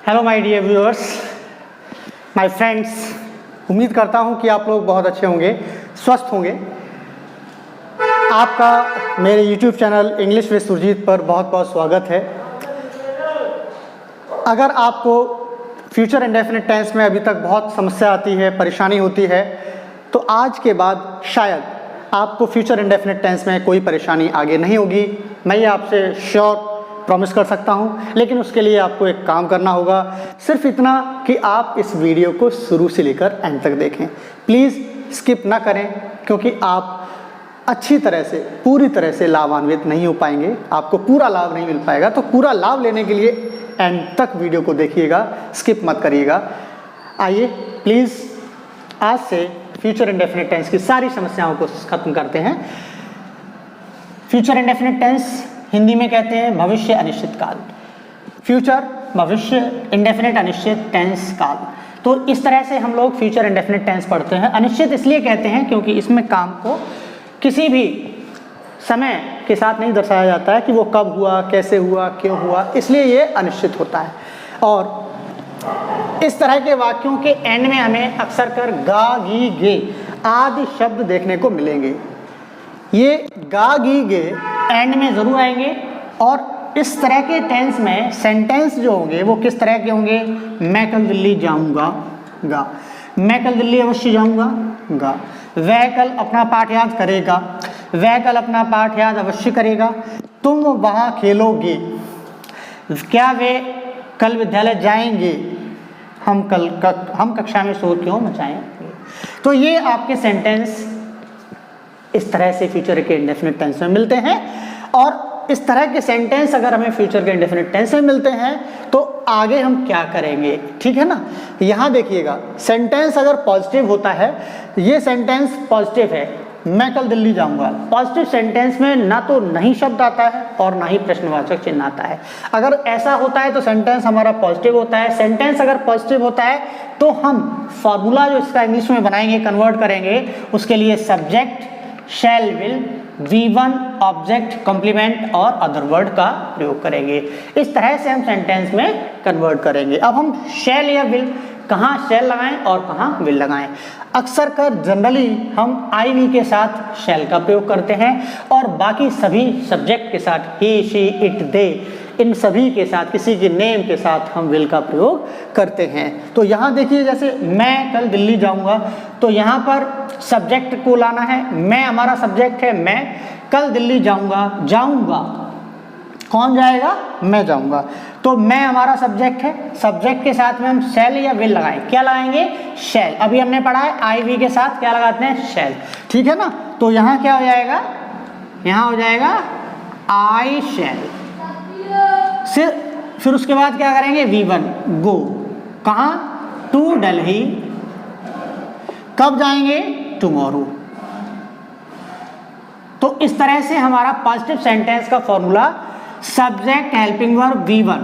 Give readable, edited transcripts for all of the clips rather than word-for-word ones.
Hello my dear viewers, my friends. उम्मीद करता हूं कि आप लोग बहुत अच्छे होंगे, स्वस्थ होंगे। आपका मेरे YouTube channel English with Surjeet पर बहुत बहुत स्वागत है। अगर आपको फ्यूचर इंडेफिनिट टेंस में अभी तक बहुत समस्या आती है, परेशानी होती है, तो आज के बाद शायद आपको फ्यूचर इंडेफिनिट टेंस में कोई परेशानी आगे नहीं होगी। मैं ये आपसे श्योर प्रॉमिस कर सकता हूँ। लेकिन उसके लिए आपको एक काम करना होगा, सिर्फ इतना कि आप इस वीडियो को शुरू से लेकर एंड तक देखें। प्लीज़ स्किप ना करें, क्योंकि आप अच्छी तरह से, पूरी तरह से लाभान्वित नहीं हो पाएंगे, आपको पूरा लाभ नहीं मिल पाएगा। तो पूरा लाभ लेने के लिए एंड तक वीडियो को देखिएगा, स्किप मत करिएगा। आइए प्लीज़ आज से फ्यूचर इंडेफिनिट टेंस की सारी समस्याओं को खत्म करते हैं। फ्यूचर इंडेफिनिट टेंस हिंदी में कहते हैं भविष्य अनिश्चित काल। फ्यूचर, भविष्य, इंडेफिनिट, अनिश्चित, टेंस, काल। तो इस तरह से हम लोग फ्यूचर इंडेफिनिट टेंस पढ़ते हैं। अनिश्चित इसलिए कहते हैं क्योंकि इसमें काम को किसी भी समय के साथ नहीं दर्शाया जाता है कि वो कब हुआ, कैसे हुआ, क्यों हुआ, इसलिए ये अनिश्चित होता है। और इस तरह के वाक्यों के एंड में हमें अक्सर कर गा, गी, गे आदि शब्द देखने को मिलेंगे। ये गा, गी, गे एंड में ज़रूर आएंगे। और इस तरह के टेंस में सेंटेंस जो होंगे वो किस तरह के होंगे? मैं कल दिल्ली जाऊंगा, गा। मैं कल दिल्ली अवश्य जाऊंगा, गा। वह कल अपना पाठ याद करेगा, वह कल अपना पाठ याद अवश्य करेगा। तुम वहाँ खेलोगे, क्या वे कल विद्यालय जाएंगे, हम कक्षा में शोर क्यों मचाएंगे। तो ये आपके सेंटेंस इस तरह से फ्यूचर के इंडेफिनिट टेंस में मिलते हैं। और इस तरह के सेंटेंस अगर हमें फ्यूचर के इंडेफिनिट टेंस में मिलते हैं तो आगे हम क्या करेंगे, ठीक है ना। यहाँ देखिएगा, सेंटेंस अगर पॉजिटिव होता है, ये सेंटेंस पॉजिटिव है, मैं कल दिल्ली जाऊंगा। पॉजिटिव सेंटेंस में ना तो नहीं शब्द आता है और ना ही प्रश्नवाचक चिन्ह आता है। अगर ऐसा होता है तो सेंटेंस हमारा पॉजिटिव होता है। सेंटेंस अगर पॉजिटिव होता है तो हम फॉर्मूला जो इसका इंग्लिश में बनाएंगे, कन्वर्ट करेंगे, उसके लिए subject, shall, will, V1, object, complement और अदर वर्ड का प्रयोग करेंगे। इस तरह से हम सेंटेंस में कन्वर्ट करेंगे। अब हम शैल या विल, कहाँ शैल लगाएं और कहाँ विल लगाएं। अक्सर कर जनरली हम IV के साथ शैल का प्रयोग करते हैं और बाकी सभी सब्जेक्ट के साथ ही, शी, इट, दे, इन सभी के साथ, किसी के नेम के साथ हम विल का प्रयोग करते हैं। तो यहाँ देखिए, जैसे मैं कल दिल्ली जाऊंगा, तो यहाँ पर सब्जेक्ट को लाना है। मैं हमारा सब्जेक्ट है, मैं कल दिल्ली जाऊंगा। जाऊंगा, कौन जाएगा? मैं जाऊंगा। तो मैं हमारा सब्जेक्ट है, सब्जेक्ट के साथ में हम शैल या विल लगाएं। क्या लगाएंगे? शैल। अभी हमने पढ़ा है IV के साथ क्या लगाते हैं? शैल, ठीक है ना। तो यहाँ क्या हो जाएगा? यहाँ हो जाएगा I शैल। फिर उसके बाद क्या करेंगे? V1, गो। कहाँ? टू दिल्ली। कब जाएंगे? टुमारो। तो इस तरह से हमारा पॉजिटिव सेंटेंस का formula subject, helping verb, V1।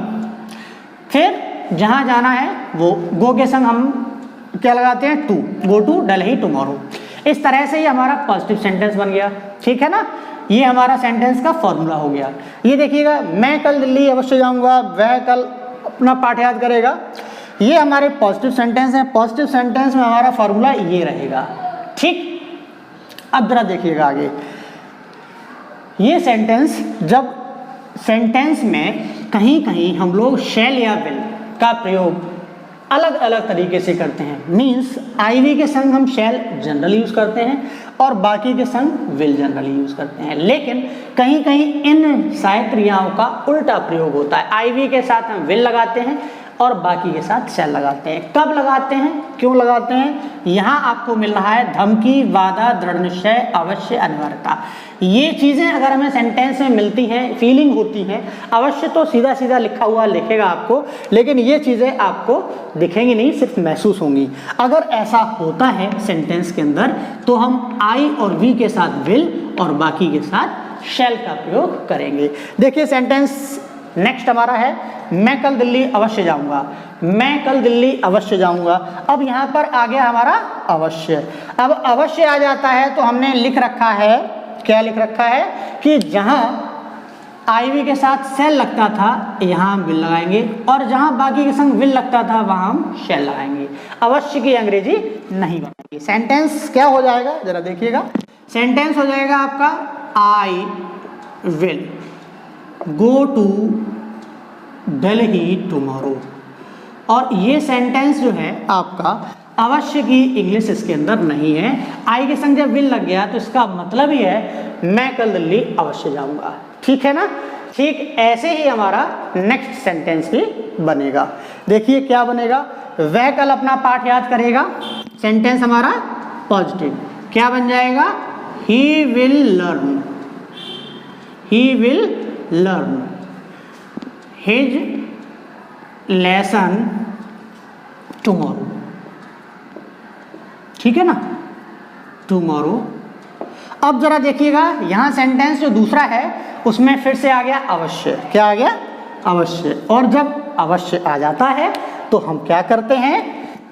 फिर जहां जाना है वो गो के संग हम क्या लगाते हैं? To, go to Delhi tomorrow. इस तरह से ही हमारा पॉजिटिव सेंटेंस बन गया, ठीक है ना। ये हमारा सेंटेंस का फॉर्मूला हो गया। ये देखिएगा, मैं कल दिल्ली अवश्य जाऊंगा, वह कल अपना पाठ याद करेगा। ये हमारे पॉजिटिव सेंटेंस हैं। पॉजिटिव सेंटेंस में हमारा फॉर्मूला ये रहेगा, ठीक। अब जरा देखिएगा आगे, ये सेंटेंस, जब सेंटेंस में कहीं कहीं हम लोग शैल या विल का प्रयोग अलग अलग तरीके से करते हैं। मीन्स IV के संग हम शैल जनरली यूज करते हैं और बाकी के संग विल जनरली यूज करते हैं। लेकिन कहीं कहीं इन साहित्य क्रियाओं का उल्टा प्रयोग होता है। IV के साथ हम विल लगाते हैं और बाकी के साथ शैल लगाते हैं। कब लगाते हैं, क्यों लगाते हैं? यहाँ आपको मिल रहा है धमकी, वादा, दृढ़ निश्चय, अवश्य, अनिवार्यता। ये चीज़ें अगर हमें सेंटेंस में मिलती हैं, फीलिंग होती हैं, अवश्य तो सीधा सीधा लिखा हुआ लिखेगा आपको, लेकिन ये चीज़ें आपको दिखेंगी नहीं, सिर्फ महसूस होंगी। अगर ऐसा होता है सेंटेंस के अंदर तो हम I और V के साथ विल और बाकी के साथ शैल का प्रयोग करेंगे। देखिए सेंटेंस नेक्स्ट हमारा है, मैं कल दिल्ली अवश्य जाऊंगा। मैं कल दिल्ली अवश्य जाऊंगा। अब यहाँ पर आ गया हमारा अवश्य। अब अवश्य आ जाता है तो हमने लिख रखा है, क्या लिख रखा है कि जहाँ आईवी के साथ सेल लगता था, यहाँ हम विल लगाएंगे, और जहाँ बाकी के संग विल लगता था वहाँ हम शैल लगाएंगे। अवश्य की अंग्रेजी नहीं बनाएंगे। सेंटेंस क्या हो जाएगा जरा देखिएगा। सेंटेंस हो जाएगा आपका I will go to Delhi tomorrow. और ये सेंटेंस जो है आपका अवश्य की इंग्लिश इसके अंदर नहीं है। आई के संग जब विल लग गया तो इसका मतलब ही है मैं कल दिल्ली अवश्य जाऊंगा। ठीक है ना। ठीक ऐसे ही हमारा नेक्स्ट सेंटेंस भी बनेगा। देखिए क्या बनेगा। वह कल अपना पाठ याद करेगा। सेंटेंस हमारा पॉजिटिव क्या बन जाएगा, he will learn, he will learn his lesson tomorrow. ठीक है ना, टुमारो। अब जरा देखिएगा यहाँ सेंटेंस जो दूसरा है उसमें फिर से आ गया अवश्य। क्या आ गया, अवश्य। और जब अवश्य आ जाता है तो हम क्या करते हैं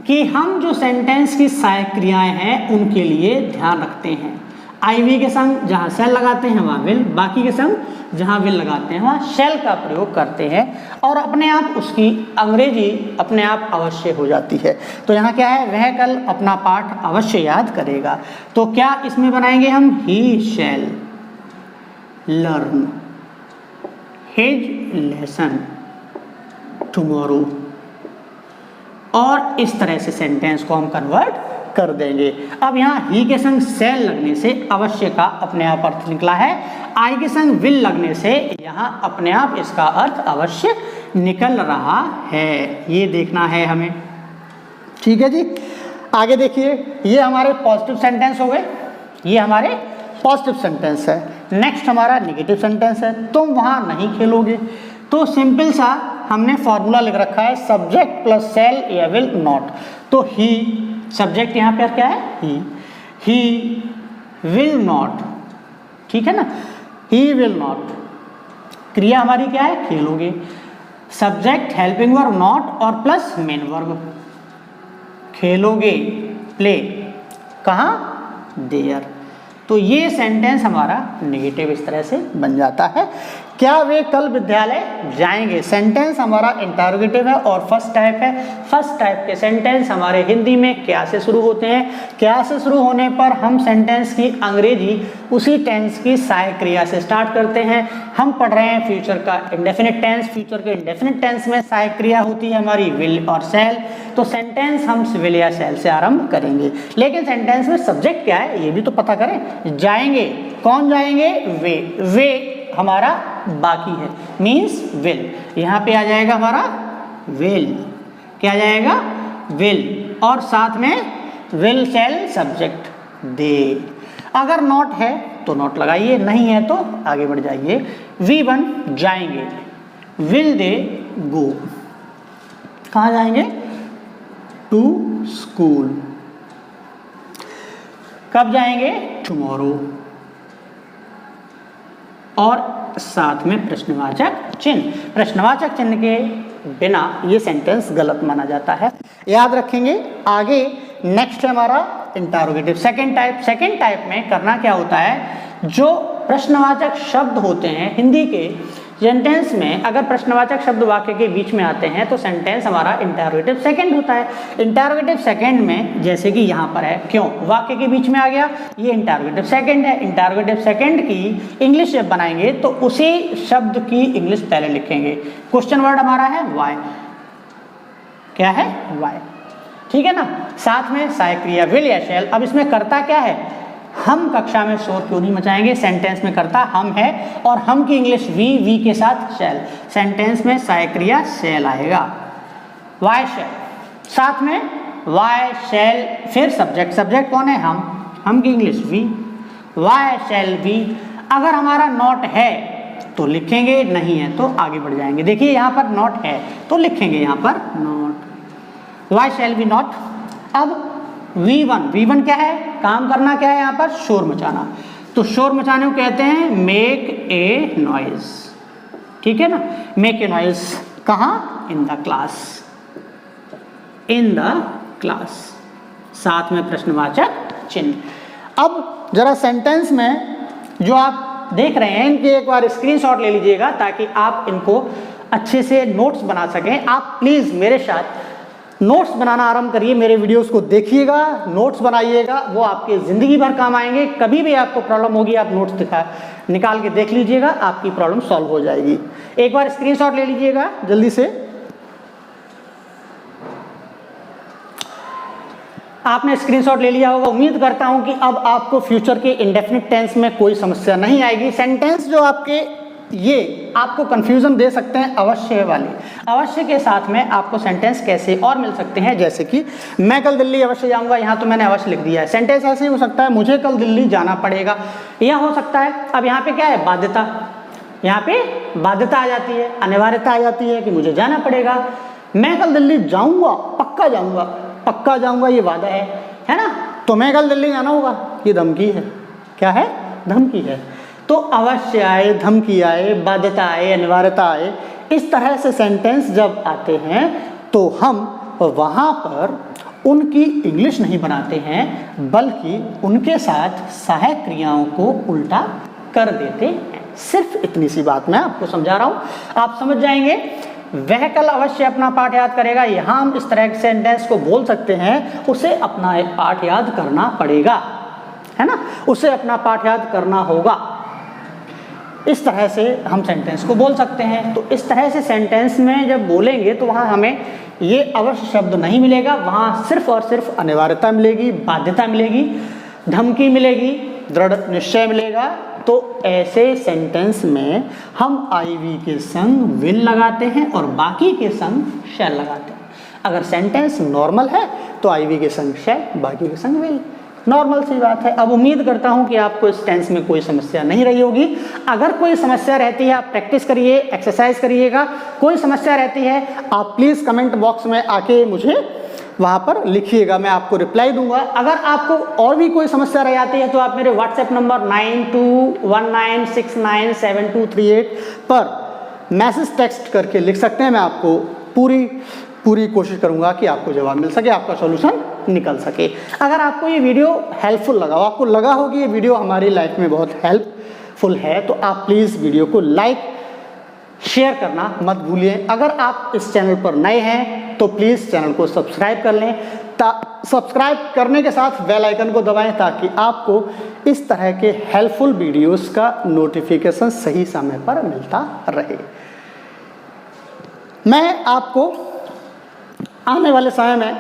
कि हम जो सेंटेंस की सहायक क्रियाएं हैं उनके लिए ध्यान रखते हैं। आईवी के संग जहाँ सेल लगाते हैं वहाँ विल, बाकी के संग जहाँ विल लगाते हैं वहाँ शैल का प्रयोग करते हैं और अपने आप उसकी अंग्रेजी अपने आप अवश्य हो जाती है। तो यहाँ क्या है, वह कल अपना पाठ अवश्य याद करेगा। तो क्या इसमें बनाएंगे हम, he shall learn his lesson tomorrow. और इस तरह से सेंटेंस को हम कन्वर्ट कर देंगे। अब यहाँ ही के संग सेल लगने से अवश्य का अपने आप अर्थ निकला है, आई के संग विल लगने से यहाँ अपने आप इसका अर्थ अवश्य निकल रहा है। ये देखना है हमें। ठीक है जी। आगे देखिए, ये हमारे पॉजिटिव सेंटेंस हो गए, ये हमारे पॉजिटिव सेंटेंस है। नेक्स्ट हमारा नेगेटिव सेंटेंस है, तुम वहाँ नहीं खेलोगे। तो सिंपल सा हमने फॉर्मूला लिख रखा है, सब्जेक्ट प्लस सेल या विल नॉट। तो ही सब्जेक्ट यहाँ पर क्या है, ही विल नॉट। ठीक है ना, ही विल नॉट। क्रिया हमारी क्या है, खेलोगे। सब्जेक्ट हेल्पिंग वर्ब नॉट और प्लस मेन वर्ब, खेलोगे प्ले, कहाँ, देयर। तो ये सेंटेंस हमारा नेगेटिव इस तरह से बन जाता है। क्या वे कल विद्यालय जाएंगे। सेंटेंस हमारा इंटरोगेटिव है और फर्स्ट टाइप है। फर्स्ट टाइप के सेंटेंस हमारे हिंदी में क्या से शुरू होते हैं। क्या से शुरू होने पर हम सेंटेंस की अंग्रेजी उसी टेंस की सहायक क्रिया से स्टार्ट करते हैं। हम पढ़ रहे हैं फ्यूचर का इंडेफिनिट टेंस। फ्यूचर के इंडेफिनिट टेंस में सहायक क्रिया होती है हमारी विल और सेल। तो सेंटेंस हम विल या सेल से आरंभ करेंगे। लेकिन सेंटेंस में सब्जेक्ट क्या है ये भी तो पता करें। जाएंगे, कौन जाएंगे, वे हमारा बाकी है, मीन्स विल। यहाँ पे आ जाएगा हमारा विल, क्या आ जाएगा, विल, और साथ में विल सेल सब्जेक्ट दे। अगर नॉट है तो नॉट लगाइए, नहीं है तो आगे बढ़ जाइए। V1 जाएंगे, विल दे गो, कहाँ जाएंगे, टू स्कूल। कब जाएंगे, टुमारो। और साथ में प्रश्नवाचक चिन्ह। प्रश्नवाचक चिन्ह के बिना ये सेंटेंस गलत माना जाता है, याद रखेंगे। आगे नेक्स्ट है हमारा interrogative second type. Second type में करना क्या होता है, जो प्रश्नवाचक शब्द होते हैं हिंदी के सेंटेंस में, अगर प्रश्नवाचक शब्द वाक्य के बीच में आते हैं तो सेंटेंस हमारा इंटरोगेटिव सेकंड होता है। इंटरोगेटिव सेकंड में जैसे कि यहाँ पर है, क्यों, वाक्य के बीच में आ गया, ये इंटरोगेटिव सेकंड है। इंटरोगेटिव सेकंड की इंग्लिश जब बनाएंगे तो उसी शब्द की इंग्लिश पहले लिखेंगे। क्वेश्चन वर्ड हमारा है वाई, क्या है, वाई। ठीक है ना। साथ में सहायक क्रिया विल या शैल। अब इसमें करता क्या है, हम कक्षा में शोर क्यों नहीं मचाएंगे। सेंटेंस में करता हम है और हम की इंग्लिश वी के साथ शैल। सेंटेंस में सहायक क्रिया शैल आएगा, वाई शैल। साथ में वाई शैल, फिर सब्जेक्ट, सब्जेक्ट कौन है, हम की English we, why shall we. अगर हमारा नॉट है तो लिखेंगे, नहीं है तो आगे बढ़ जाएंगे। देखिए यहाँ पर नॉट है तो लिखेंगे यहाँ पर not, why shall be not. अब V1 क्या है, काम करना क्या है यहाँ पर, शोर मचाना। तो शोर मचाने को कहते हैं मेक ए नॉइज। ठीक है ना, मेक ए नॉइज, कहाँ, in the class, in the class. साथ में प्रश्नवाचक चिन्ह। अब जरा सेंटेंस में जो आप देख रहे हैं इनके एक बार स्क्रीनशॉट ले लीजिएगा ताकि आप इनको अच्छे से नोट्स बना सकें। आप प्लीज़ मेरे साथ नोट्स बनाना आरंभ करिए, मेरे वीडियोस को देखिएगा, नोट्स बनाइएगा, वो आपके ज़िंदगी भर काम आएंगे। कभी भी आपको प्रॉब्लम होगी आप नोट्स निकाल के देख लीजिएगा, आपकी प्रॉब्लम सॉल्व हो जाएगी। एक बार स्क्रीनशॉट ले लीजिएगा जल्दी से। आपने स्क्रीनशॉट ले लिया होगा। उम्मीद करता हूं कि अब आपको फ्यूचर के इंडेफिनिट टेंस में कोई समस्या नहीं आएगी। सेंटेंस जो आपके ये आपको कंफ्यूजन दे सकते हैं अवश्य वाली, अवश्य के साथ में आपको सेंटेंस कैसे और मिल सकते हैं, जैसे कि मैं कल दिल्ली अवश्य जाऊंगा, यहाँ तो मैंने अवश्य लिख दिया है। सेंटेंस ऐसे ही हो सकता है, मुझे कल दिल्ली जाना पड़ेगा, यह हो सकता है। अब यहाँ पे क्या है, बाध्यता, यहाँ पे बाध्यता आ जाती है, अनिवार्यता आ जाती है कि मुझे जाना पड़ेगा। मैं कल दिल्ली जाऊंगा, पक्का जाऊंगा, पक्का जाऊंगा ये वादा है ना, तो मैं कल दिल्ली जाना होगा, ये धमकी है। क्या है, धमकी है। तो अवश्य आए, धमकी आए, बाध्यता आए, अनिवार्यता आए, इस तरह से सेंटेंस जब आते हैं तो हम वहाँ पर उनकी इंग्लिश नहीं बनाते हैं, बल्कि उनके साथ सहायक क्रियाओं को उल्टा कर देते हैं। सिर्फ इतनी सी बात मैं आपको समझा रहा हूँ, आप समझ जाएंगे। वह कल अवश्य अपना पाठ याद करेगा, यहाँ हम इस तरह के सेंटेंस को बोल सकते हैं, उसे अपना पाठ याद करना पड़ेगा, है ना, उसे अपना पाठ याद करना होगा। इस तरह से हम सेंटेंस को बोल सकते हैं। तो इस तरह से सेंटेंस में जब बोलेंगे तो वहाँ हमें ये अवश्य शब्द नहीं मिलेगा, वहाँ सिर्फ और सिर्फ अनिवार्यता मिलेगी, बाध्यता मिलेगी, धमकी मिलेगी, दृढ़ निश्चय मिलेगा। तो ऐसे सेंटेंस में हम आईवी के संग विल लगाते हैं और बाकी के संग शैल लगाते हैं। अगर सेंटेंस नॉर्मल है तो आईवी के संग शैल, बाकी के संग विल, नॉर्मल सी बात है। अब उम्मीद करता हूं कि आपको इस टेंस में कोई समस्या नहीं रही होगी। अगर कोई समस्या रहती है आप प्रैक्टिस करिए, एक्सरसाइज करिएगा। कोई समस्या रहती है आप प्लीज़ कमेंट बॉक्स में आके मुझे वहाँ पर लिखिएगा, मैं आपको रिप्लाई दूंगा। अगर आपको और भी कोई समस्या रह जाती है तो आप मेरे व्हाट्सएप नंबर 9219697238 पर मैसेज टेक्स्ट करके लिख सकते हैं। मैं आपको पूरी कोशिश करूंगा कि आपको जवाब मिल सके, आपका सॉल्यूशन निकल सके। अगर आपको ये वीडियो हेल्पफुल लगा हो, आपको लगा हो कि ये वीडियो हमारी लाइफ में बहुत हेल्पफुल है, तो आप प्लीज़ वीडियो को लाइक शेयर करना मत भूलिए। अगर आप इस चैनल पर नए हैं तो प्लीज़ चैनल को सब्सक्राइब कर लें। सब्सक्राइब करने के साथ बेल आइकन को दबाएं ताकि आपको इस तरह के हेल्पफुल वीडियोस का नोटिफिकेशन सही समय पर मिलता रहे। मैं आपको आने वाले समय में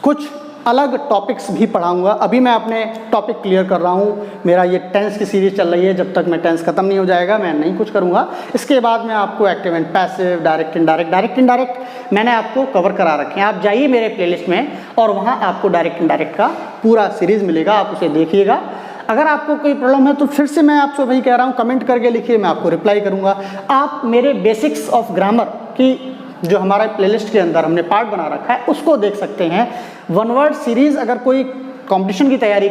कुछ अलग टॉपिक्स भी पढ़ाऊंगा। अभी मैं अपने टॉपिक क्लियर कर रहा हूँ, मेरा ये टेंस की सीरीज चल रही है, जब तक मैं टेंस खत्म नहीं हो जाएगा मैं नहीं कुछ करूँगा। इसके बाद मैं आपको active and passive, direct indirect मैंने आपको कवर करा रखे हैं। आप जाइए मेरे प्लेलिस्ट में और वहाँ आपको डायरेक्ट इनडायरेक्ट का पूरा सीरीज़ मिलेगा, आप उसे देखिएगा। अगर आपको कोई प्रॉब्लम है तो फिर से मैं आपसे वही कह रहा हूँ, कमेंट करके लिखिए, मैं आपको रिप्लाई करूँगा। आप मेरे बेसिक्स ऑफ ग्रामर की जो हमारा प्लेलिस्ट के अंदर हमने पार्ट बना रखा है उसको देख सकते हैं। वन वर्ड सीरीज़ अगर कोई कंपटीशन की तैयारी कर